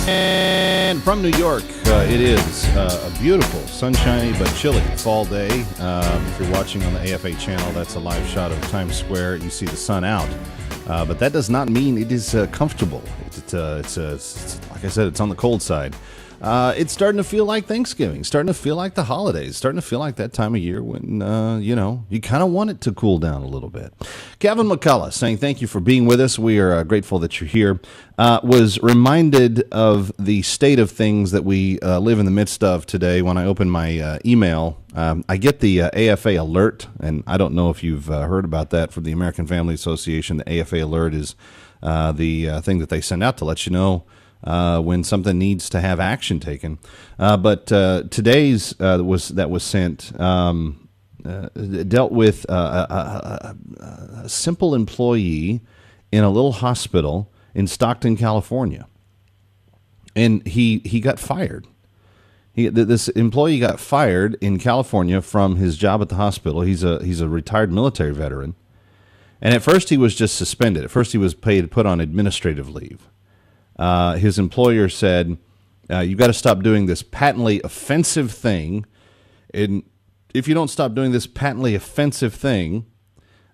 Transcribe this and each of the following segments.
And from New York, it is a beautiful, sunshiny but chilly fall day. If you're watching on the AFA channel, that's a live shot of Times Square. You see the sun out. But that does not mean it is comfortable. It's like I said, it's on the cold side. It's starting to feel like Thanksgiving, starting to feel like the holidays, starting to feel like that time of year when, you kind of want it to cool down a little bit. Kevin McCullough saying thank you for being with us. We are grateful that you're here. Was reminded of the state of things that we live in the midst of today when I open my email. I get the AFA Alert, and I don't know if you've heard about that from the American Family Association. The AFA Alert is the thing that they send out to let you know when something needs to have action taken. But today's that was sent dealt with a simple employee in a little hospital in Stockton, California. And he got fired. This employee got fired in California from his job at the hospital. He's a retired military veteran. And at first he was just suspended. At first he was put on administrative leave. His employer said, "You've got to stop doing this patently offensive thing. And if you don't stop doing this patently offensive thing,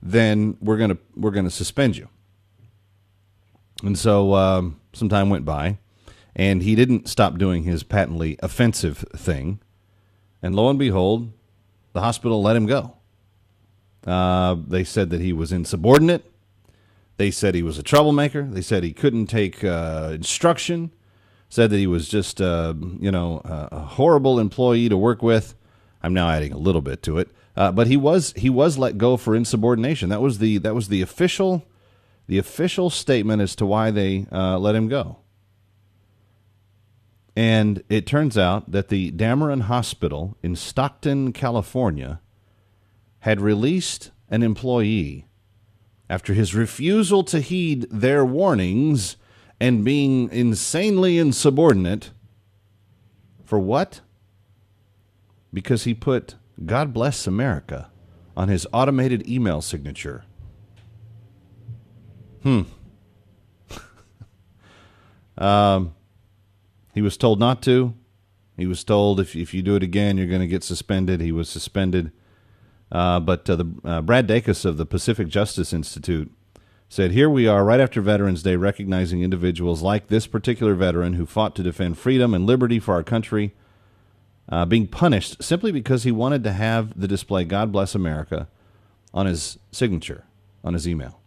then we're gonna suspend you." And so some time went by, and he didn't stop doing his patently offensive thing. And lo and behold, the hospital let him go. They said that he was insubordinate. They said he was a troublemaker. They said he couldn't take instruction. Said that he was just, a horrible employee to work with. I'm now adding a little bit to it, but he was let go for insubordination. That was the official statement as to why they let him go. And it turns out that the Dameron Hospital in Stockton, California, had released an employee after his refusal to heed their warnings and being insanely insubordinate. For what? Because he put "God bless America" on his automated email signature. He was told not to. He was told if you do it again, you're going to get suspended. He was suspended. But Brad Dacus of the Pacific Justice Institute said, "Here we are right after Veterans Day, recognizing individuals like this particular veteran who fought to defend freedom and liberty for our country, being punished simply because he wanted to have the display 'God bless America' on his signature, on his email."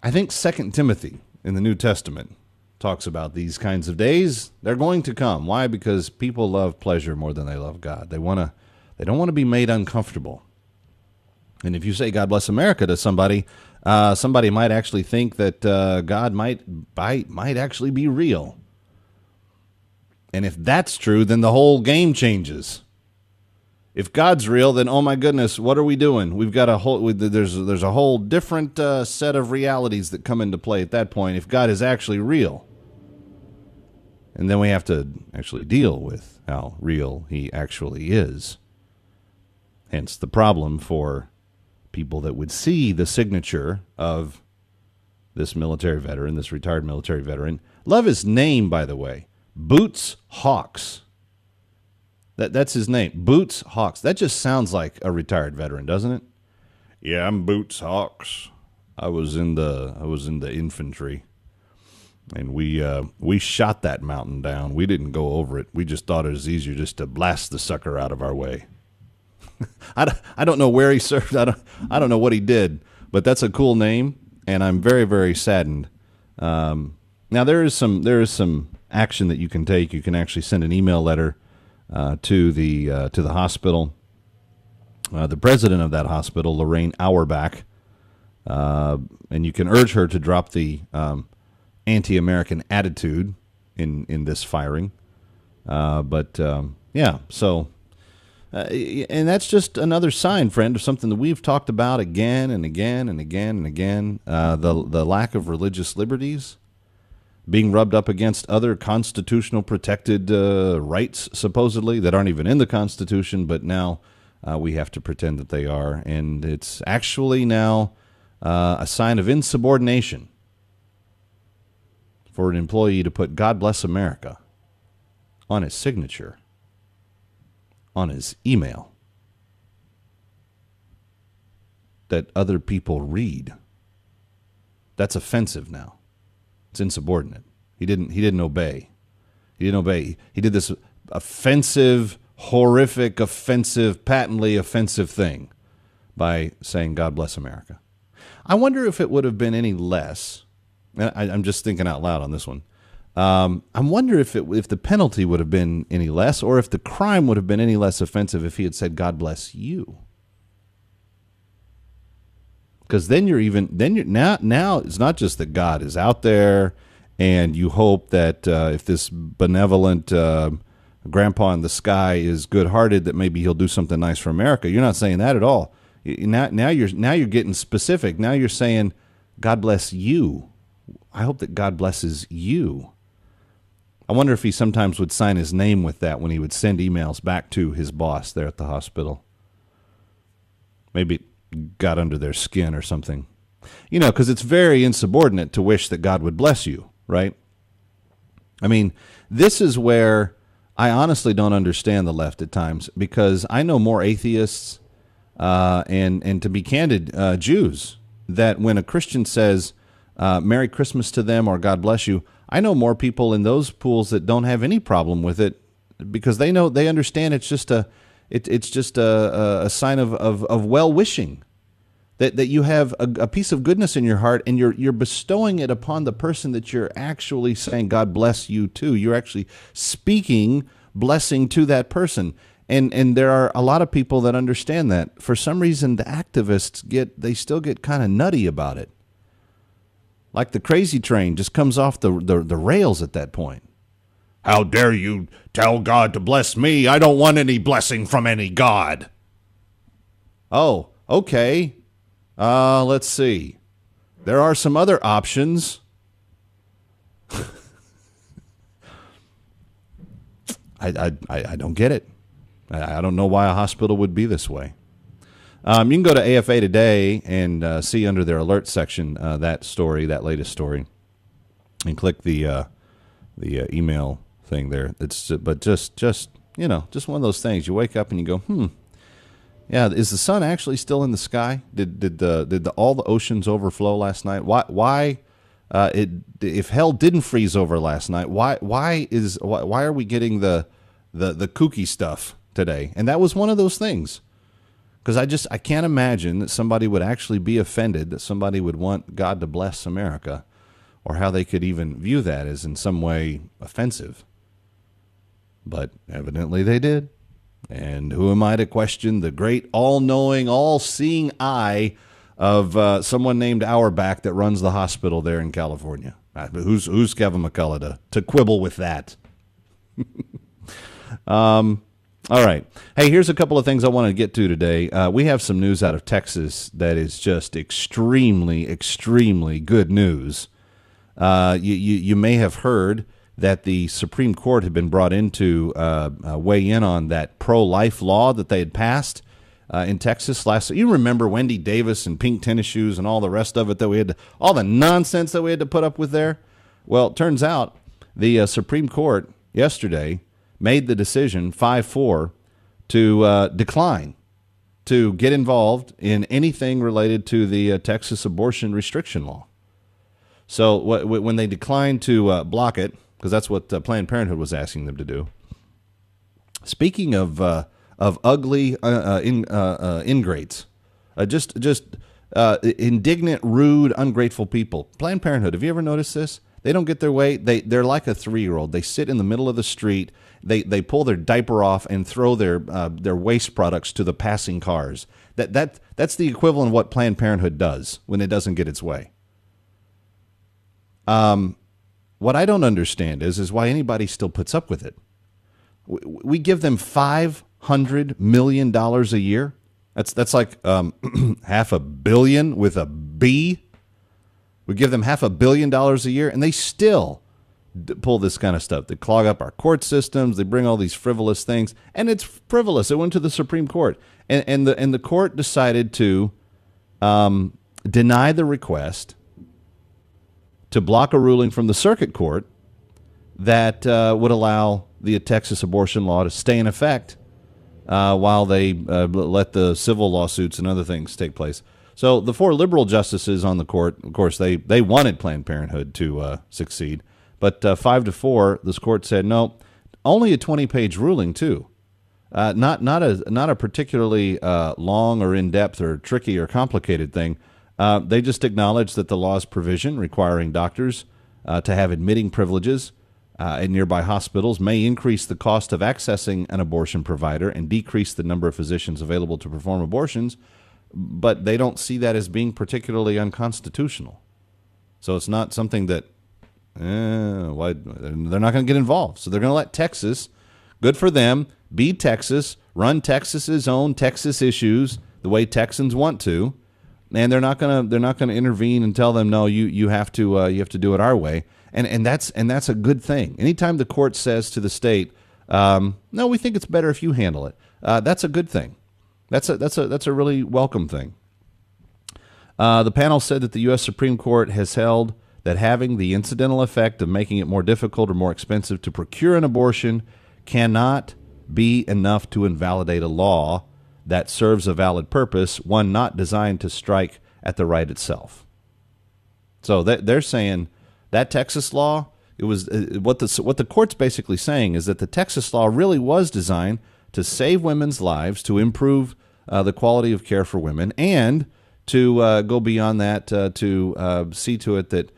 I think 2 Timothy in the New Testament talks about these kinds of days. They're going to come. Why? Because people love pleasure more than they love God. They don't want to be made uncomfortable. And if you say "God bless America" to somebody, somebody might actually think that God might actually be real. And if that's true, then the whole game changes. If God's real, then oh my goodness, what are we doing? We've got there's a whole different set of realities that come into play at that point. If God is actually real. And then we have to actually deal with how real he actually is. Hence the problem for people that would see the signature of this military veteran, this retired military veteran. Love his name, by the way. Boots Hawks. That's his name. Boots Hawks. That just sounds like a retired veteran, doesn't it? "Yeah, I'm Boots Hawks. I was in the infantry. And we shot that mountain down. We didn't go over it. We just thought it was easier just to blast the sucker out of our way." I don't know where he served. I don't know what he did, but that's a cool name, and I'm very, very saddened. Now there is some action that you can take. You can actually send an email letter to the hospital. The president of that hospital, Lorraine Auerbach, and you can urge her to drop the anti-American attitude in this firing. And that's just another sign, friend, of something that we've talked about again and again and again and again, the lack of religious liberties being rubbed up against other constitutional protected rights, supposedly, that aren't even in the Constitution, but now we have to pretend that they are. And it's actually now a sign of insubordination. for an employee to put "God bless America" on his signature, on his email, that other people read. That's offensive now. It's insubordinate. He didn't obey. He didn't obey. He did this offensive, horrific, offensive, patently offensive thing by saying "God bless America." I wonder if it would have been any less. I'm just thinking out loud on this one. I wonder if the penalty would have been any less, or if the crime would have been any less offensive if he had said "God bless you." Because then you're now it's not just that God is out there, and you hope that if this benevolent grandpa in the sky is good-hearted, that maybe he'll do something nice for America. You're not saying that at all. Now you're getting specific. Now you're saying, "God bless you." I hope that God blesses you. I wonder if he sometimes would sign his name with that when he would send emails back to his boss there at the hospital. Maybe it got under their skin or something. Because it's very insubordinate to wish that God would bless you, right? I mean, this is where I honestly don't understand the left at times, because I know more atheists and to be candid, Jews, that when a Christian says Merry Christmas to them or God bless you, I know more people in those pools that don't have any problem with it, because they understand it's just a sign of well-wishing, that you have a piece of goodness in your heart, and you're bestowing it upon the person that you're actually saying God bless you to. You're actually speaking blessing to that person. And there are a lot of people that understand that. For some reason, the activists still get kind of nutty about it. Like the crazy train just comes off the rails at that point. How dare you tell God to bless me? I don't want any blessing from any God. Oh, okay. Let's see. There are some other options. I don't get it. I don't know why a hospital would be this way. You can go to AFA Today and see under their alert section that latest story, and click the email thing there. But just one of those things. You wake up and you go, yeah, is the sun actually still in the sky? Did all the oceans overflow last night? Why if hell didn't freeze over last night? Why are we getting the kooky stuff today? And that was one of those things. Because I can't imagine that somebody would actually be offended, that somebody would want God to bless America, or how they could even view that as in some way offensive. But evidently they did. And who am I to question the great all-knowing, all-seeing eye of someone named Auerbach that runs the hospital there in California? Who's Kevin McCullough to quibble with that? All right. Hey, here's a couple of things I want to get to today. We have some news out of Texas that is just extremely, extremely good news. You may have heard that the Supreme Court had been brought in to weigh in on that pro-life law that they had passed in Texas last. You remember Wendy Davis and pink tennis shoes and all the rest of it that we had, all the nonsense that we had to put up with there? Well, it turns out the Supreme Court yesterday made the decision 5-4 to decline to get involved in anything related to the Texas abortion restriction law. So when they declined to block it, because that's what Planned Parenthood was asking them to do. Speaking of ugly ingrates, just indignant, rude, ungrateful people. Planned Parenthood, have you ever noticed this? They don't get their way. They're like a 3-year-old. They sit in the middle of the street. They pull their diaper off and throw their waste products to the passing cars. That's the equivalent of what Planned Parenthood does when it doesn't get its way. What I don't understand is why anybody still puts up with it. We give them $500 million a year. That's like $500 million with a B. We give them $500 million a year, and they still pull this kind of stuff. They clog up our court systems. They bring all these frivolous things, and it's frivolous. It went to the Supreme Court, and the court decided to deny the request to block a ruling from the circuit court that would allow the Texas abortion law to stay in effect while they let the civil lawsuits and other things take place. So the 4 liberal justices on the court, of course, they wanted Planned Parenthood to succeed, but 5-4, this court said no. Only a 20-page ruling too, not a particularly long or in-depth or tricky or complicated thing. They just acknowledged that the law's provision requiring doctors to have admitting privileges in nearby hospitals may increase the cost of accessing an abortion provider and decrease the number of physicians available to perform abortions, but they don't see that as being particularly unconstitutional. So it's not something that they're not going to get involved. So they're going to let Texas, good for them, be Texas, run Texas's own Texas issues the way Texans want to, and they're not going to intervene and tell them no, you have to do it our way. And that's a good thing. Anytime the court says to the state, no, we think it's better if you handle it, that's a good thing. That's a really welcome thing. The panel said that the U.S. Supreme Court has held that having the incidental effect of making it more difficult or more expensive to procure an abortion cannot be enough to invalidate a law that serves a valid purpose, one not designed to strike at the right itself. So they're saying that Texas law, it was what the court's basically saying is that the Texas law really was designed to save women's lives, to improve the quality of care for women, and to go beyond that to see to it that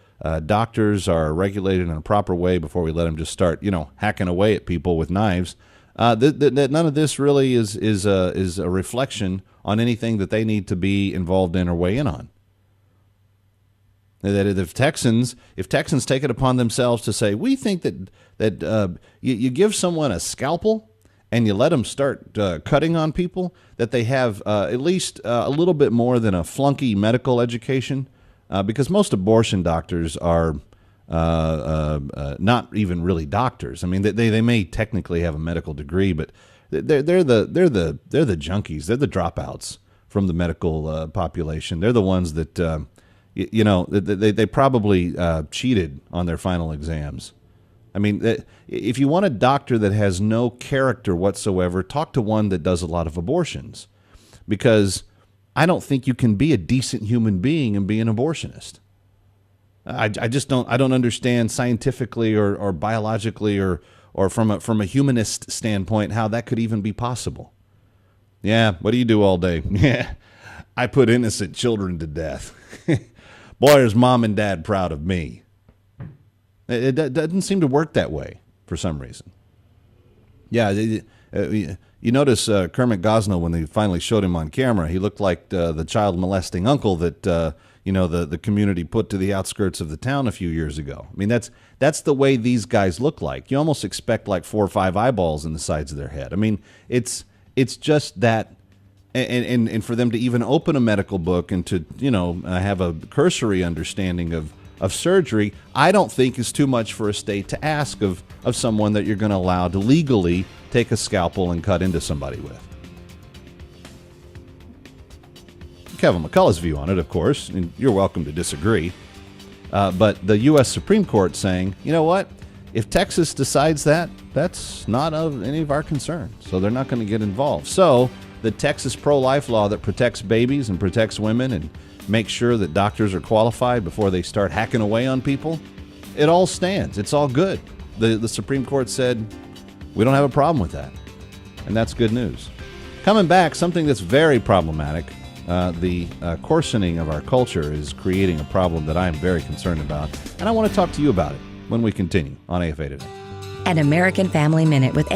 doctors are regulated in a proper way before we let them just start, hacking away at people with knives. That none of this really is a reflection on anything that they need to be involved in or weigh in on. That if Texans take it upon themselves to say, we think that you give someone a scalpel and you let them start cutting on people, that they have at least a little bit more than a flunky medical education, because most abortion doctors are not even really doctors. I mean, they may technically have a medical degree, but they're the junkies. They're the dropouts from the medical population. They're the ones that they probably cheated on their final exams. I mean, if you want a doctor that has no character whatsoever, talk to one that does a lot of abortions, because I don't think you can be a decent human being and be an abortionist. I just don't understand scientifically or biologically or from a humanist standpoint how that could even be possible. Yeah, what do you do all day? Yeah, I put innocent children to death. Boy, is mom and dad proud of me. It doesn't seem to work that way for some reason. Yeah, you notice Kermit Gosnell, when they finally showed him on camera, he looked like the child molesting uncle that the community put to the outskirts of the town a few years ago. I mean, that's the way these guys look like. You almost expect like 4 or 5 eyeballs in the sides of their head. I mean, it's just that. And for them to even open a medical book and to have a cursory understanding of surgery, I don't think is too much for a state to ask of someone that you're going to allow to legally take a scalpel and cut into somebody with. Kevin McCullough's view on it, of course, and you're welcome to disagree. But the U.S. Supreme Court saying, you know what? If Texas decides that, that's not of any of our concern. So they're not going to get involved. So the Texas pro-life law that protects babies and protects women and makes sure that doctors are qualified before they start hacking away on people, it all stands. It's all good. The Supreme Court said, we don't have a problem with that. And that's good news. Coming back, something that's very problematic, the coarsening of our culture is creating a problem that I am very concerned about. And I want to talk to you about it when we continue on AFA Today. An American Family Minute with